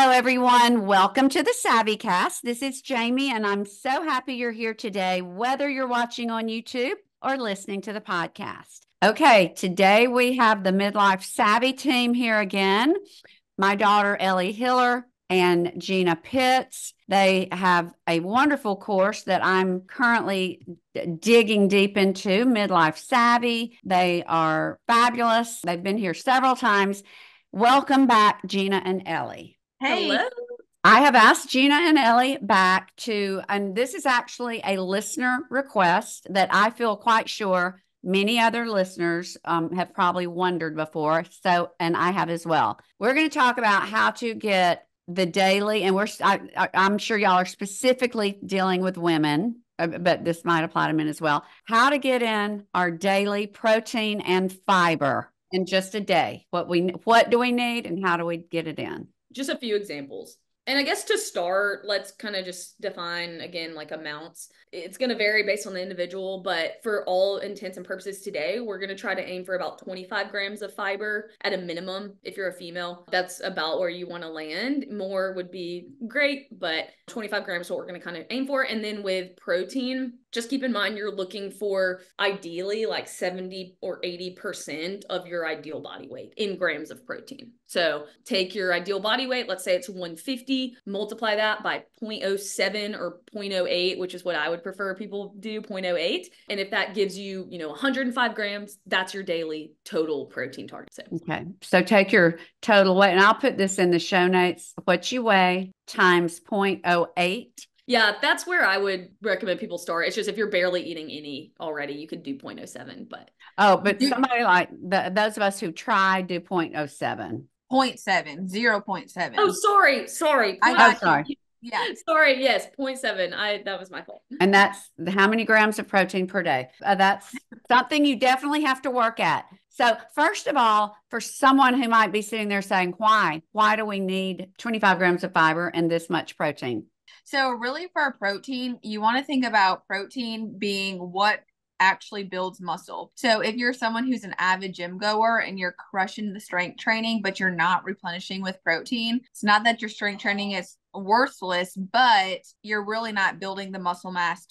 Hello, everyone. Welcome to the SavvyCast. This is Jamie, and I'm so happy you're here today, whether you're watching on YouTube or listening to the podcast. Okay, today we have the Midlife Savvy team here again. My daughter, Ellie Hiller, and Gina Pitts. They have a wonderful course that I'm currently digging deep into, Midlife Savvy. They are fabulous. They've been here several times. Welcome back, Gina and Ellie. Hey. Hello. I have asked Gina and Ellie back to, and this is actually a listener request that I feel quite sure many other listeners have probably wondered before. So, and I have as well. We're going to talk about how to get the daily, and I'm sure y'all are specifically dealing with women, but this might apply to men as well. How to get in our daily protein and fiber in just a day. What do we need, and how do we get it in? Just a few examples. And I guess to start, let's kind of just define again, like amounts. It's going to vary based on the individual, but for all intents and purposes today, we're going to try to aim for about 25 grams of fiber at a minimum. If you're a female, that's about where you want to land. More would be great, but 25 grams is what we're going to kind of aim for. And then with protein, just keep in mind, you're looking for ideally like 70 or 80% of your ideal body weight in grams of protein. So take your ideal body weight, let's say it's 150, multiply that by 0.07 or 0.08, which is what I would prefer people do, 0.08. And if that gives you, 105 grams, that's your daily total protein target. Okay. So take your total weight, and I'll put this in the show notes, what you weigh times 0.08. Yeah, that's where I would recommend people start. It's just if you're barely eating any already, you could do 0.07, but. But somebody like those of us who try do 0.07. 0.7, 0.7. Oh, sorry. I got sorry. you. Yeah. Sorry, yes, 0.7. That was my fault. And that's how many grams of protein per day. That's something you definitely have to work at. So first of all, for someone who might be sitting there saying, why do we need 25 grams of fiber and this much protein? So really for protein, you want to think about protein being what actually builds muscle. So if you're someone who's an avid gym goer and you're crushing the strength training, but you're not replenishing with protein, it's not that your strength training is worthless, but you're really not building the muscle mass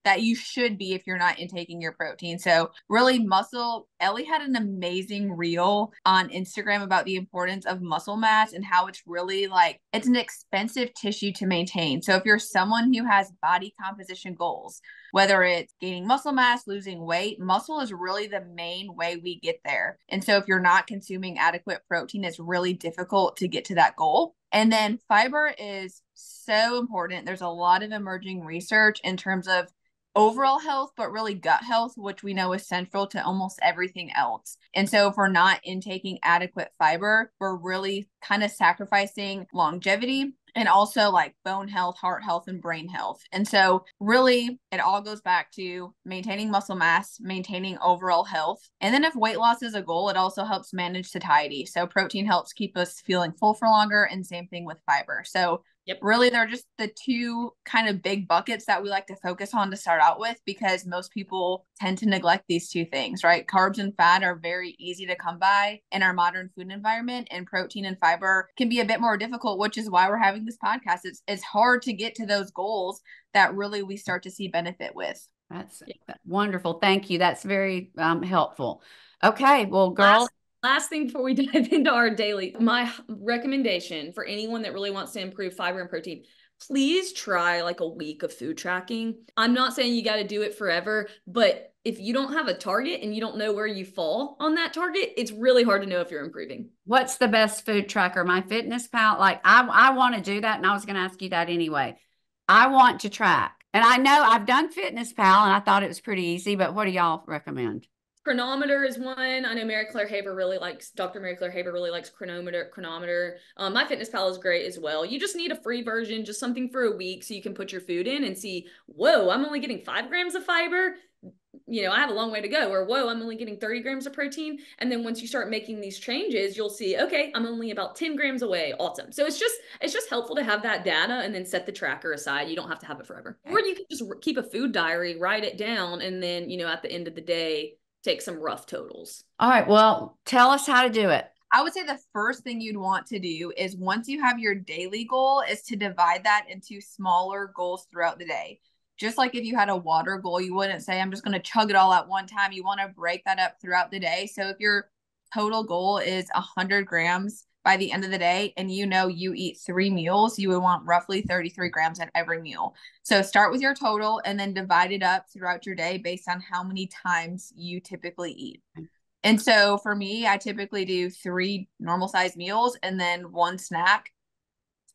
that you should be if you're not intaking your protein. So really muscle, Ellie had an amazing reel on Instagram about the importance of muscle mass and how it's really it's an expensive tissue to maintain. So if you're someone who has body composition goals, whether it's gaining muscle mass, losing weight, muscle is really the main way we get there. And so if you're not consuming adequate protein, it's really difficult to get to that goal. And then fiber is so important. There's a lot of emerging research in terms of overall health, but really gut health, which we know is central to almost everything else. And so if we're not intaking adequate fiber, we're really kind of sacrificing longevity and also bone health, heart health, and brain health. And so really it all goes back to maintaining muscle mass, maintaining overall health. And then if weight loss is a goal, it also helps manage satiety. So protein helps keep us feeling full for longer, and same thing with fiber. So really, they're just the two kind of big buckets that we like to focus on to start out with, because most people tend to neglect these two things, right? Carbs and fat are very easy to come by in our modern food environment, and protein and fiber can be a bit more difficult, which is why we're having this podcast. It's hard to get to those goals that really we start to see benefit with. That's wonderful. Thank you. That's very helpful. Okay. Well, girls. Last thing before we dive into our daily, my recommendation for anyone that really wants to improve fiber and protein, please try a week of food tracking. I'm not saying you got to do it forever, but if you don't have a target and you don't know where you fall on that target, it's really hard to know if you're improving. What's the best food tracker? MyFitnessPal? I want to do that, and I was going to ask you that anyway. I want to track. And I know I've done FitnessPal, and I thought it was pretty easy, but what do y'all recommend? Chronometer is one. I know Dr. Mary Claire Haber really likes Chronometer. MyFitnessPal is great as well. You just need a free version, just something for a week so you can put your food in and see, whoa, I'm only getting 5 grams of fiber. I have a long way to go. Or, whoa, I'm only getting 30 grams of protein. And then once you start making these changes, you'll see, okay, I'm only about 10 grams away. Awesome. So it's just helpful to have that data and then set the tracker aside. You don't have to have it forever. Or you can just keep a food diary, write it down, and then, at the end of the day, take some rough totals. All right. Well, tell us how to do it. I would say the first thing you'd want to do is once you have your daily goal is to divide that into smaller goals throughout the day. Just like if you had a water goal, you wouldn't say, I'm just going to chug it all at one time. You want to break that up throughout the day. So if your total goal is 100 grams by the end of the day and you know you eat 3 meals, you would want roughly 33 grams at every meal. So start with your total and then divide it up throughout your day based on how many times you typically eat. And so for me, I typically do 3 normal size meals and then 1 snack.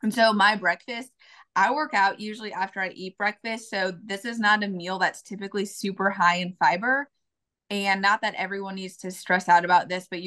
And so my breakfast, I work out usually after I eat breakfast. So this is not a meal that's typically super high in fiber. And not that everyone needs to stress out about this, but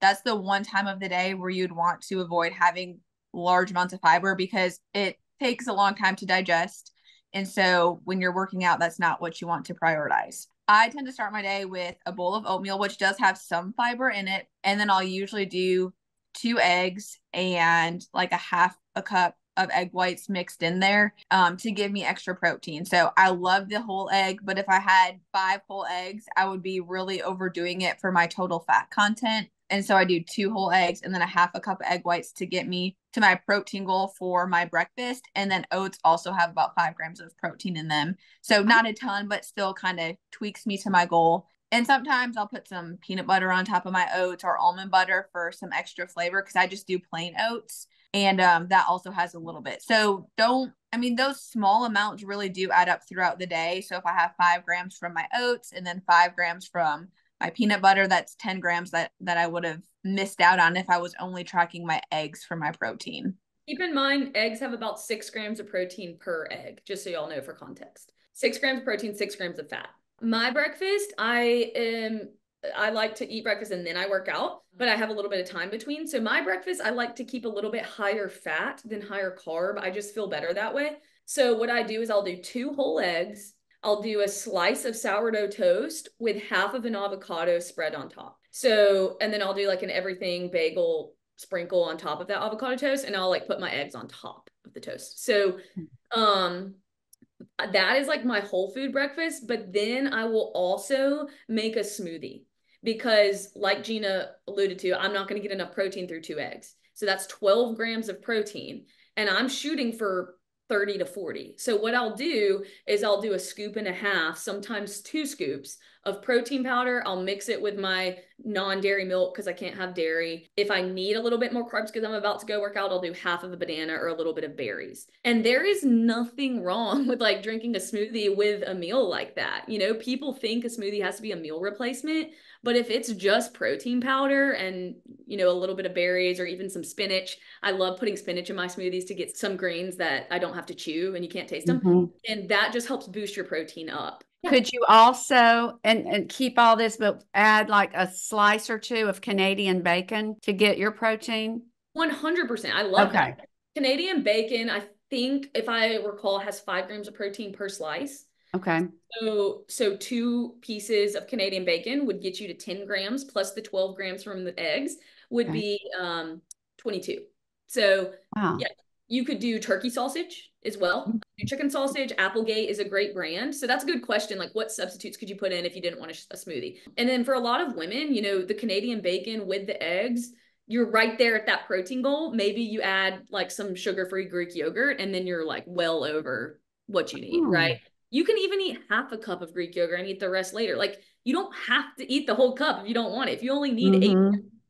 that's the one time of the day where you'd want to avoid having large amounts of fiber because it takes a long time to digest. And so when you're working out, that's not what you want to prioritize. I tend to start my day with a bowl of oatmeal, which does have some fiber in it. And then I'll usually do 2 eggs and like a half a cup of egg whites mixed in there to give me extra protein. So I love the whole egg, but if I had 5 whole eggs, I would be really overdoing it for my total fat content. And so I do 2 whole eggs and then a half a cup of egg whites to get me to my protein goal for my breakfast. And then oats also have about 5 grams of protein in them. So not a ton, but still kind of tweaks me to my goal. And sometimes I'll put some peanut butter on top of my oats or almond butter for some extra flavor because I just do plain oats. And that also has a little bit. So those small amounts really do add up throughout the day. So if I have 5 grams from my oats and then 5 grams from my peanut butter, that's 10 grams that I would have missed out on if I was only tracking my eggs for my protein. Keep in mind, eggs have about 6 grams of protein per egg, just so y'all know for context. 6 grams of protein, 6 grams of fat. My breakfast, I like to eat breakfast and then I work out, but I have a little bit of time between. So my breakfast, I like to keep a little bit higher fat than higher carb. I just feel better that way. So what I do is I'll do 2 whole eggs. I'll do a slice of sourdough toast with half of an avocado spread on top. So, and then I'll do like an everything bagel sprinkle on top of that avocado toast, and I'll like put my eggs on top of the toast. So, that is like my whole food breakfast, but then I will also make a smoothie because like Gina alluded to, I'm not going to get enough protein through 2 eggs. So that's 12 grams of protein and I'm shooting for 30 to 40. So what I'll do is I'll do a scoop and a half, sometimes 2 scoops of protein powder. I'll mix it with my non-dairy milk because I can't have dairy. If I need a little bit more carbs because I'm about to go work out, I'll do half of a banana or a little bit of berries. And there is nothing wrong with like drinking a smoothie with a meal like that. You know, people think a smoothie has to be a meal replacement, but if it's just protein powder and, you know, a little bit of berries or even some spinach, I love putting spinach in my smoothies to get some greens that I don't have to chew and you can't taste them. Mm-hmm. And that just helps boost your protein up. Could you also, and keep all this, but add like a slice or 2 of Canadian bacon to get your protein? 100%. I love that. Canadian bacon, I think, if I recall, has 5 grams of protein per slice. Okay. So 2 pieces of Canadian bacon would get you to 10 grams plus the 12 grams from the eggs would be 22. So wow. Yeah, you could do turkey sausage as well. Chicken sausage, Applegate is a great brand. So that's a good question. Like what substitutes could you put in if you didn't want a smoothie? And then for a lot of women, you know, the Canadian bacon with the eggs, you're right there at that protein goal. Maybe you add like some sugar-free Greek yogurt and then you're like well over what you need, right? You can even eat half a cup of Greek yogurt and eat the rest later. Like you don't have to eat the whole cup if you don't want it. If you only need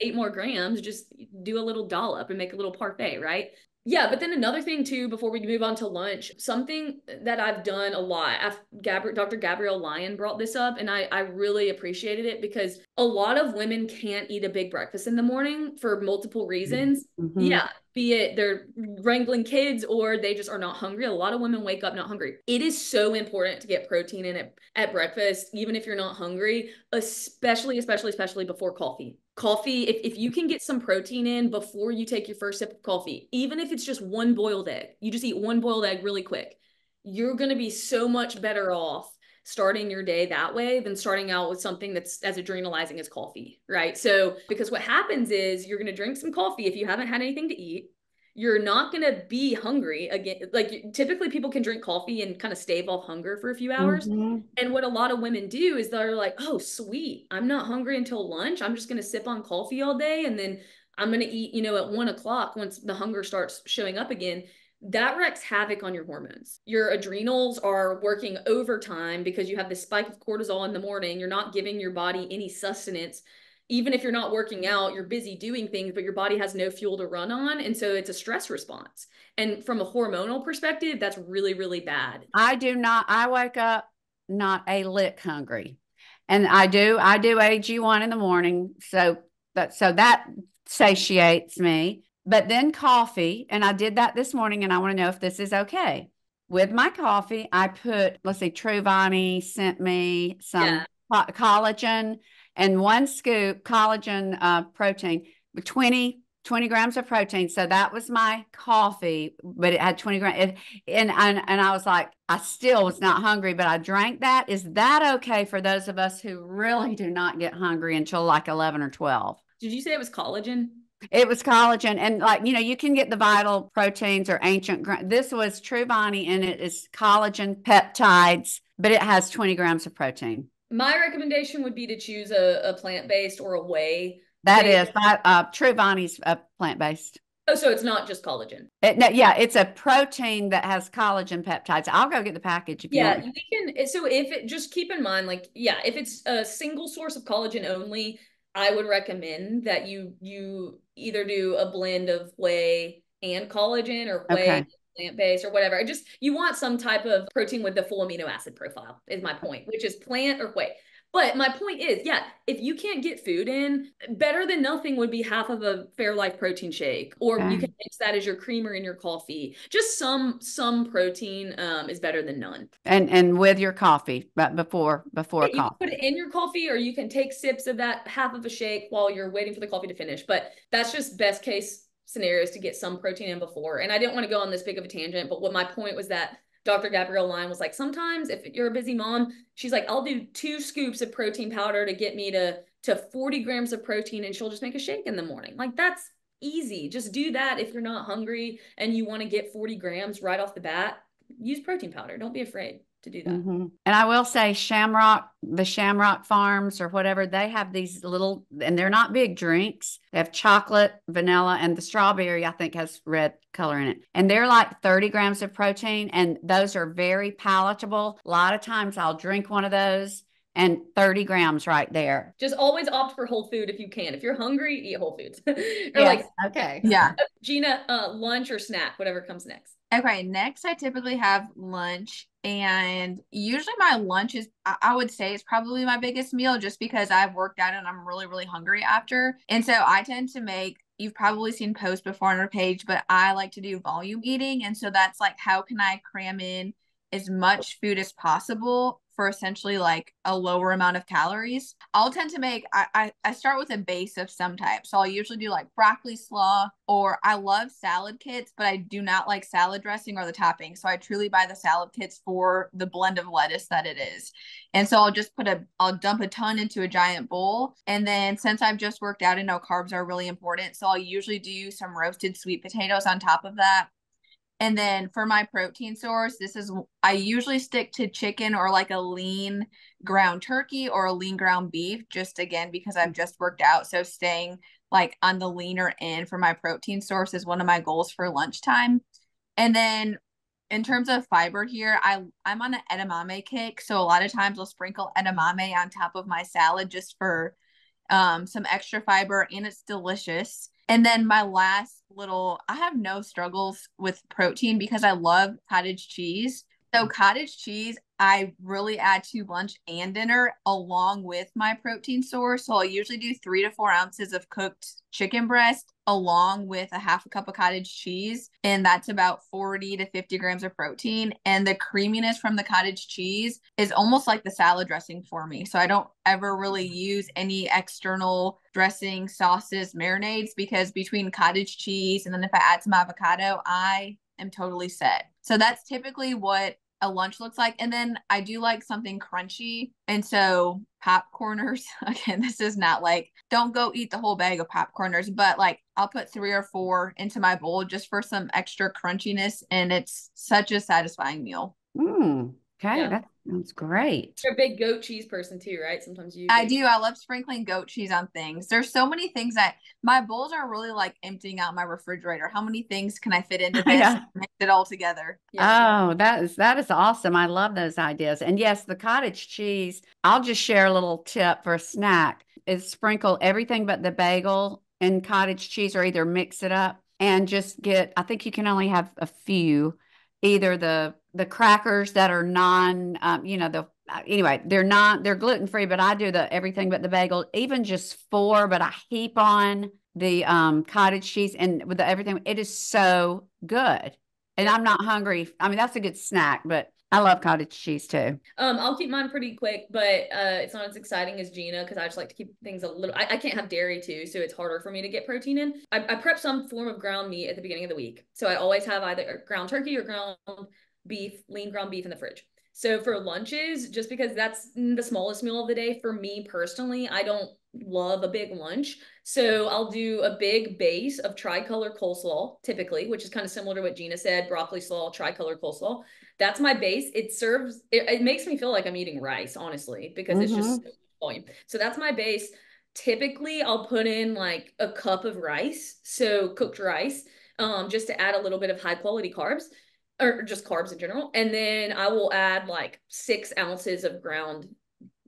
8 more grams, just do a little dollop and make a little parfait, right? Yeah, but then another thing too, before we move on to lunch, something that I've done a lot, Dr. Gabrielle Lyon brought this up and I really appreciated it because a lot of women can't eat a big breakfast in the morning for multiple reasons. Yeah, be it they're wrangling kids or they just are not hungry. A lot of women wake up not hungry. It is so important to get protein in at breakfast, even if you're not hungry, especially before coffee. Coffee, if you can get some protein in before you take your first sip of coffee, even if it's just 1 boiled egg, you just eat 1 boiled egg really quick, you're going to be so much better off starting your day that way than starting out with something that's as adrenalizing as coffee, right? So, because what happens is you're going to drink some coffee if you haven't had anything to eat. you're not going to be hungry again. Like typically people can drink coffee and kind of stave off hunger for a few hours. And what a lot of women do is they're like, oh, sweet, I'm not hungry until lunch. I'm just going to sip on coffee all day. And then I'm going to eat, at 1 o'clock once the hunger starts showing up again. That wreaks havoc on your hormones. Your adrenals are working overtime because you have this spike of cortisol in the morning. You're not giving your body any sustenance. Even if you're not working out, you're busy doing things, but your body has no fuel to run on. And so it's a stress response. And from a hormonal perspective, that's really, really bad. I wake up not a lick hungry. And I do AG1 in the morning. So that satiates me. But then coffee, and I did that this morning, and I want to know if this is okay. With my coffee, I put, let's see, Truvani sent me some collagen and 1 scoop collagen protein, 20 grams of protein. So that was my coffee, but it had 20 grams. And I was like, I still was not hungry, but I drank that. Is that okay for those of us who really do not get hungry until like 11 or 12? Did you say it was collagen? It was collagen. And like, you can get the vital proteins or ancient. This was Truvani, and it is collagen peptides, but it has 20 grams of protein. My recommendation would be to choose a plant-based or a whey. That is, Truvani's plant-based. Oh, so it's not just collagen. It's a protein that has collagen peptides. I'll go get the package if you want. Yeah, we can. So if it, just keep in mind, like, if it's a single source of collagen only, I would recommend that you either do a blend of whey and collagen, or whey plant-based, or whatever. You want some type of protein with the full amino acid profile, is my point, which is plant or whey. But my point is, if you can't get food in, better than nothing would be half of a Fairlife protein shake, or you can mix that as your creamer in your coffee. Just some protein is better than none. And with your coffee, but before coffee. You can put it in your coffee, or you can take sips of that half of a shake while you're waiting for the coffee to finish. But that's just best case scenarios to get some protein in before. And I didn't want to go on this big of a tangent, but what my point was that Dr. Gabrielle Line was like, sometimes if you're a busy mom, she's like, I'll do 2 scoops of protein powder to get me to 40 grams of protein, and she'll just make a shake in the morning. Like, that's easy. Just do that if you're not hungry and you want to get 40 grams right off the bat. Use protein powder. Don't be afraid to do that. And I will say the Shamrock Farms or whatever, they have these little, and they're not big drinks. They have chocolate, vanilla, and the strawberry, I think, has red color in it. And they're like 30 grams of protein, and those are very palatable. A lot of times I'll drink one of those, and 30 grams right there. Just always opt for whole food if you can. If you're hungry, eat whole foods. Okay. Yeah. Gina, lunch or snack, whatever comes next. Okay, next I typically have lunch, and usually my lunch is, I would say, is probably my biggest meal, just because I've worked out and I'm really, really hungry after. And so I tend to make, you've probably seen posts before on our page, but I like to do volume eating. And so that's like, how can I cram in as much food as possible for essentially like a lower amount of calories? I'll tend to make, I start with a base of some type. So I'll usually do like broccoli slaw, or I love salad kits, but I do not like salad dressing or the topping. So I truly buy the salad kits for the blend of lettuce that it is. And so I'll dump a ton into a giant bowl. And then since I've just worked out, I know carbs are really important. So I'll usually do some roasted sweet potatoes on top of that. And then for my protein source, I usually stick to chicken, or like a lean ground turkey or a lean ground beef, just again, because I've just worked out. So staying like on the leaner end for my protein source is one of my goals for lunchtime. And then in terms of fiber here, I'm on an edamame kick. So a lot of times I'll sprinkle edamame on top of my salad just for some extra fiber, and it's delicious. And then my last I have no struggles with protein because I love cottage cheese. So cottage cheese, I really add to lunch and dinner along with my protein source. So I'll usually do 3 to 4 ounces of cooked chicken breast along with a half a cup of cottage cheese. And that's about 40 to 50 grams of protein. And the creaminess from the cottage cheese is almost like the salad dressing for me. So I don't ever really use any external dressing, sauces, marinades, because between cottage cheese and then if I add some avocado, I am totally set. So that's typically what a lunch looks like. And then I do like something crunchy. And so popcorners, again, this is not like, don't go eat the whole bag of popcorners, but like I'll put 3 or 4 into my bowl just for some extra crunchiness. And it's such a satisfying meal. Okay, Yeah. that sounds great. You're a big goat cheese person too, right? Sometimes you I do. I love sprinkling goat cheese on things. There's so many things that my bowls are really like emptying out my refrigerator. How many things can I fit into this? Yeah. Mix it all together. Yeah. Oh, that is awesome. I love those ideas. And yes, the cottage cheese, I'll just share a little tip for a snack is sprinkle everything but the bagel and cottage cheese or either mix it up and just get, I think you can only have a few, either the crackers that are non, anyway, they're gluten free, but I do the everything but the bagel, even just 4, but I heap on the cottage cheese and with the everything. It is so good. And I'm not hungry. I mean, that's a good snack, but I love cottage cheese too. I'll keep mine pretty quick, but it's not as exciting as Gina because I just like to keep things a little. I can't have dairy too, so it's harder for me to get protein in. I prep some form of ground meat at the beginning of the week, so I always have either ground turkey or ground beef, lean ground beef in the fridge. So for lunches, just because that's the smallest meal of the day for me personally, I don't love a big lunch. So I'll do a big base of tricolor coleslaw, typically, which is kind of similar to what Gina said, broccoli slaw, tricolor coleslaw. That's my base. It makes me feel like I'm eating rice, honestly, because it's just volume. So that's my base. Typically, I'll put in like a cup of rice, so cooked rice, just to add a little bit of high quality carbs or just carbs in general. And then I will add like 6 ounces of ground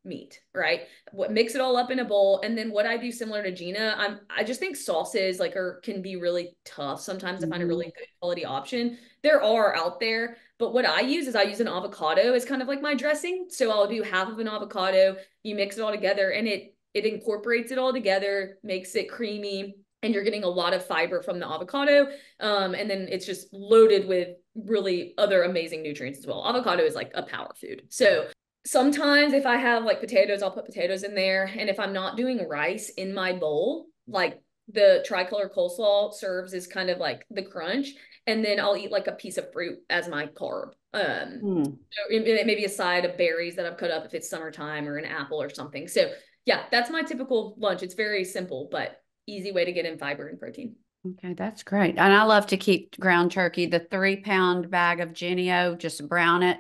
meat, right? Mix it all up in a bowl. And then what I do similar to Gina, I just think sauces can be really tough sometimes to find a really good quality option. There are out there, but what I use is I use an avocado as kind of like my dressing. So I'll do half of an avocado, you mix it all together and it incorporates it all together, makes it creamy, and you're getting a lot of fiber from the avocado. And then it's just loaded with really other amazing nutrients as well. Avocado is like a power food. So sometimes if I have like potatoes, I'll put potatoes in there. And if I'm not doing rice in my bowl, like the tricolor coleslaw serves as kind of like the crunch. And then I'll eat like a piece of fruit as my carb. So maybe a side of berries that I've cut up if it's summertime, or an apple or something. So yeah, that's my typical lunch. It's very simple, but easy way to get in fiber and protein. Okay, that's great. And I love to keep ground turkey, the 3-pound bag of Genio, just brown it.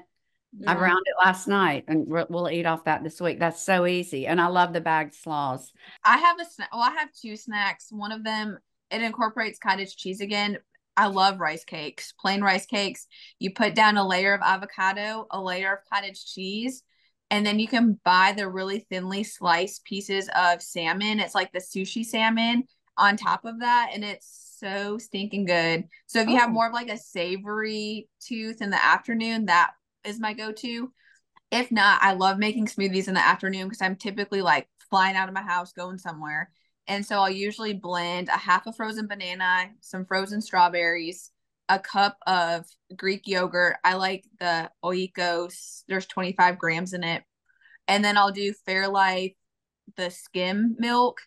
I browned it last night and we'll eat off that this week. That's so easy. And I love the bagged slaws. I have I have 2 snacks. One of them, it incorporates cottage cheese again. I love rice cakes, plain rice cakes. You put down a layer of avocado, a layer of cottage cheese, and then you can buy the really thinly sliced pieces of salmon. It's like the sushi salmon on top of that, and it's so stinking good. So if you have more of like a savory tooth in the afternoon, that is my go-to. If not, I love making smoothies in the afternoon because I'm typically like flying out of my house, going somewhere. And so I'll usually blend a half a frozen banana, some frozen strawberries, a cup of Greek yogurt. I like the Oikos. There's 25 grams in it. And then I'll do Fairlife, the skim milk,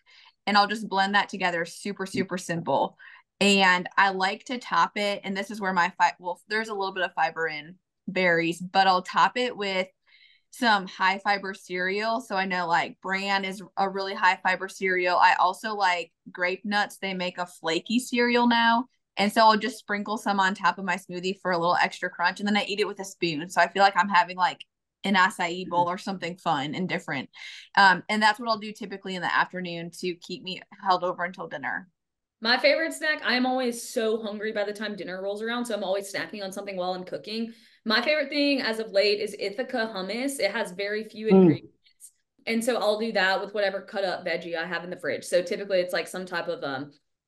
and I'll just blend that together. Super, super simple. And I like to top it. And this is where there's a little bit of fiber in berries, but I'll top it with some high fiber cereal. So I know like bran is a really high fiber cereal. I also like Grape Nuts. They make a flaky cereal now. And so I'll just sprinkle some on top of my smoothie for a little extra crunch. And then I eat it with a spoon. So I feel like I'm having like an acai bowl or something fun and different. And that's what I'll do typically in the afternoon to keep me held over until dinner. My favorite snack, I'm always so hungry by the time dinner rolls around, so I'm always snacking on something while I'm cooking. My favorite thing as of late is Ithaca hummus. It has very few ingredients. And so I'll do that with whatever cut up veggie I have in the fridge. So typically it's like some type of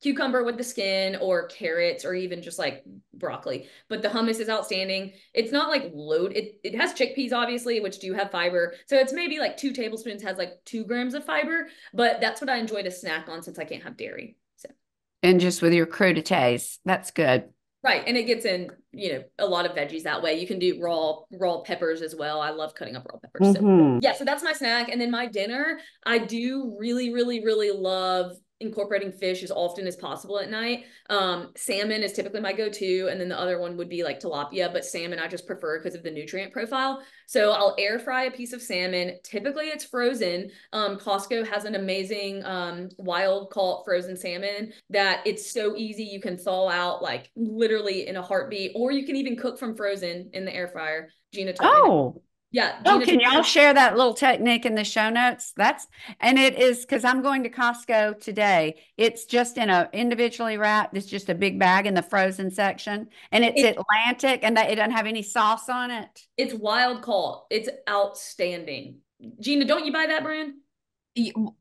cucumber with the skin, or carrots, or even just like broccoli. But the hummus is outstanding. It's not like loaded. It has chickpeas, obviously, which do have fiber. So it's maybe like 2 tablespoons has like 2 grams of fiber, but that's what I enjoy to snack on since I can't have dairy. So. And just with your crudités, that's good. Right. And it gets in, a lot of veggies that way. You can do raw peppers as well. I love cutting up raw peppers. So yeah, so that's my snack. And then my dinner, I do really, really, really love incorporating fish as often as possible at night. Salmon is typically my go-to, and then the other one would be like tilapia, but salmon I just prefer because of the nutrient profile. So I'll air fry a piece of salmon. Typically it's frozen. Costco has an amazing wild caught frozen salmon that it's so easy. You can thaw out like literally in a heartbeat, or you can even cook from frozen in the air fryer. Gina taught me that. Oh, Yeah, oh, Gina. can y'all share that little technique in the show notes? And it is because I'm going to Costco today. It's just in a individually wrapped. It's just a big bag in the frozen section, and it's Atlantic, and it doesn't have any sauce on it. It's wild caught. It's outstanding. Gina, don't you buy that brand?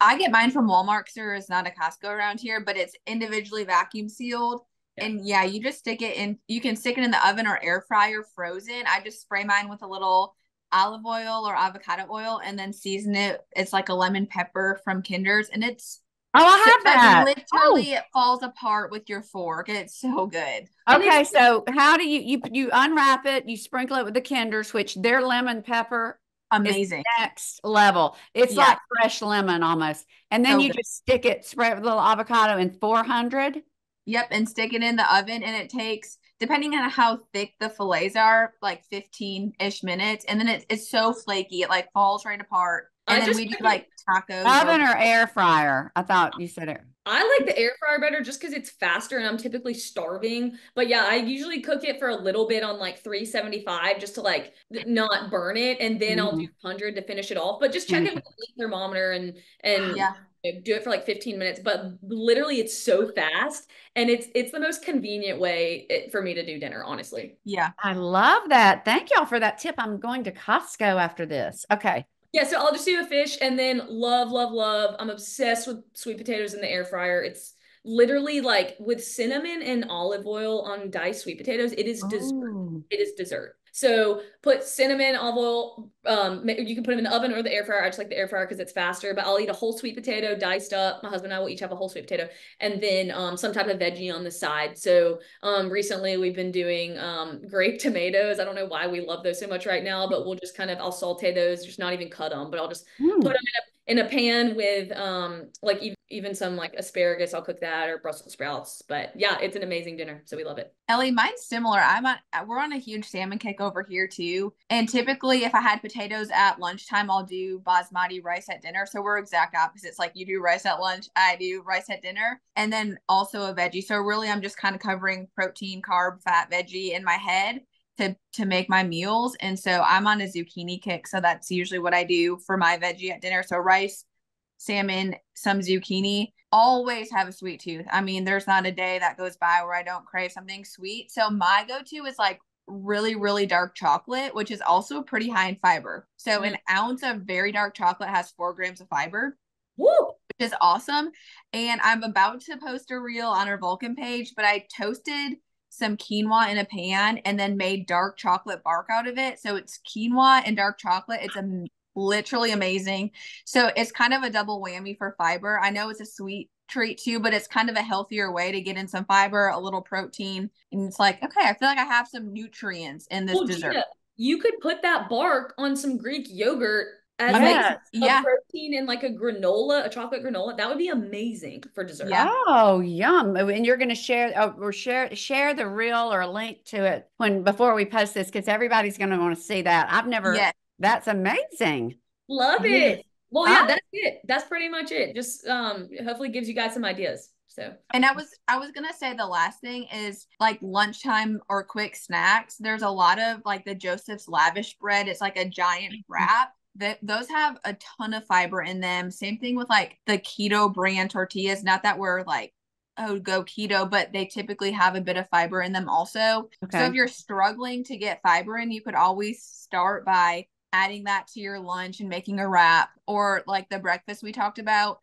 I get mine from Walmart because there is not a Costco around here, but it's individually vacuum sealed. Yeah. And yeah, you just stick it in. You can stick it in the oven or air fryer frozen. I just spray mine with a little olive oil or avocado oil and then season it. It's like a lemon pepper from Kinder's, and it's I have that. Literally, it falls apart with your fork. It's so good. Okay, so how do you unwrap it? You sprinkle it with the Kinder's, which their lemon pepper amazing, next level. It's like fresh lemon almost, and then you just stick it, spray it with a little avocado in 400. Yep, and stick it in the oven, and it takes, depending on how thick the fillets are, like 15-ish minutes, and then it's so flaky, it like falls right apart. And then we do like tacos. Oven or air fryer? I thought you said it. I like the air fryer better just because it's faster and I'm typically starving. But yeah, I usually cook it for a little bit on like 375 just to like not burn it. And then I'll do 100 to finish it off. But just check it with the thermometer and do it for like 15 minutes. But literally it's so fast and it's the most convenient way for me to do dinner, honestly. Yeah. I love that. Thank y'all for that tip. I'm going to Costco after this. Okay. Yeah, so I'll just do a fish and then love. I'm obsessed with sweet potatoes in the air fryer. It's literally like with cinnamon and olive oil on diced sweet potatoes. It is dessert. It is dessert. So put cinnamon, olive oil. You can put them in the oven or the air fryer. I just like the air fryer because it's faster. But I'll eat a whole sweet potato diced up. My husband and I will each have a whole sweet potato, and then some type of veggie on the side. So recently we've been doing grape tomatoes. I don't know why we love those so much right now, but we'll just I'll saute those, just not even cut them, but I'll just put them in a pan with like even some like asparagus. I'll cook that, or Brussels sprouts. But yeah, it's an amazing dinner, so we love it. Ellie, mine's similar. We're on a huge salmon kick over here too, and typically if I had potatoes at lunchtime, I'll do basmati rice at dinner. So we're exact opposites. Like you do rice at lunch, I do rice at dinner, and then also a veggie. So really, I'm just kind of covering protein, carb, fat, veggie in my head to make my meals. And so I'm on a zucchini kick. So that's usually what I do for my veggie at dinner. So rice, salmon, some zucchini. Always have a sweet tooth. I mean, there's not a day that goes by where I don't crave something sweet. So my go-to is like really, really dark chocolate, which is also pretty high in fiber. So an ounce of very dark chocolate has 4 grams of fiber. Woo! Which is awesome. And I'm about to post a reel on our Vulcan page, but I toasted some quinoa in a pan and then made dark chocolate bark out of it. So it's quinoa and dark chocolate. It's literally amazing. So it's kind of a double whammy for fiber. I know it's a sweet treat too, but it's kind of a healthier way to get in some fiber, a little protein. And it's like, okay, I feel like I have some nutrients in this dessert. Gina, you could put that bark on some Greek yogurt as a protein in like a granola, a chocolate granola. That would be amazing for dessert. Yeah. Oh, yum. And you're going to share the reel or a link to it before we post this, because everybody's going to want to see that. I've never, that's amazing. Love it. Well, yeah, that's it. That's pretty much it. Just hopefully gives you guys some ideas. So, and I was gonna say the last thing is like lunchtime or quick snacks. There's a lot of like the Joseph's Lavish bread. It's like a giant wrap. Those have a ton of fiber in them. Same thing with like the keto brand tortillas. Not that we're like, oh, go keto, but they typically have a bit of fiber in them also. Okay. So if you're struggling to get fiber in, you could always start by adding that to your lunch and making a wrap, or like the breakfast we talked about.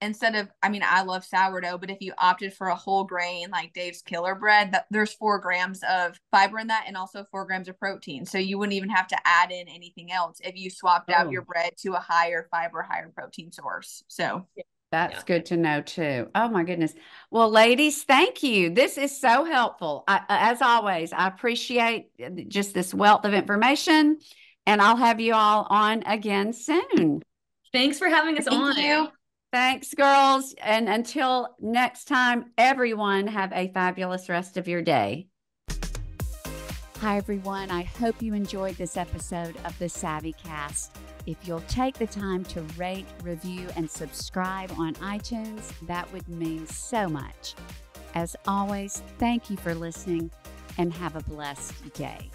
Instead of, I mean, I love sourdough, but if you opted for a whole grain like Dave's Killer Bread, there's 4 grams of fiber in that and also 4 grams of protein. So you wouldn't even have to add in anything else if you swapped out your bread to a higher fiber, higher protein source. So that's good to know too. Oh my goodness. Well, ladies, thank you. This is so helpful. As always, I appreciate just this wealth of information, and I'll have you all on again soon. Thanks for having us on. Thank you. Thanks, girls. And until next time, everyone have a fabulous rest of your day. Hi, everyone. I hope you enjoyed this episode of the SavvyCast. If you'll take the time to rate, review, and subscribe on iTunes, that would mean so much. As always, thank you for listening and have a blessed day.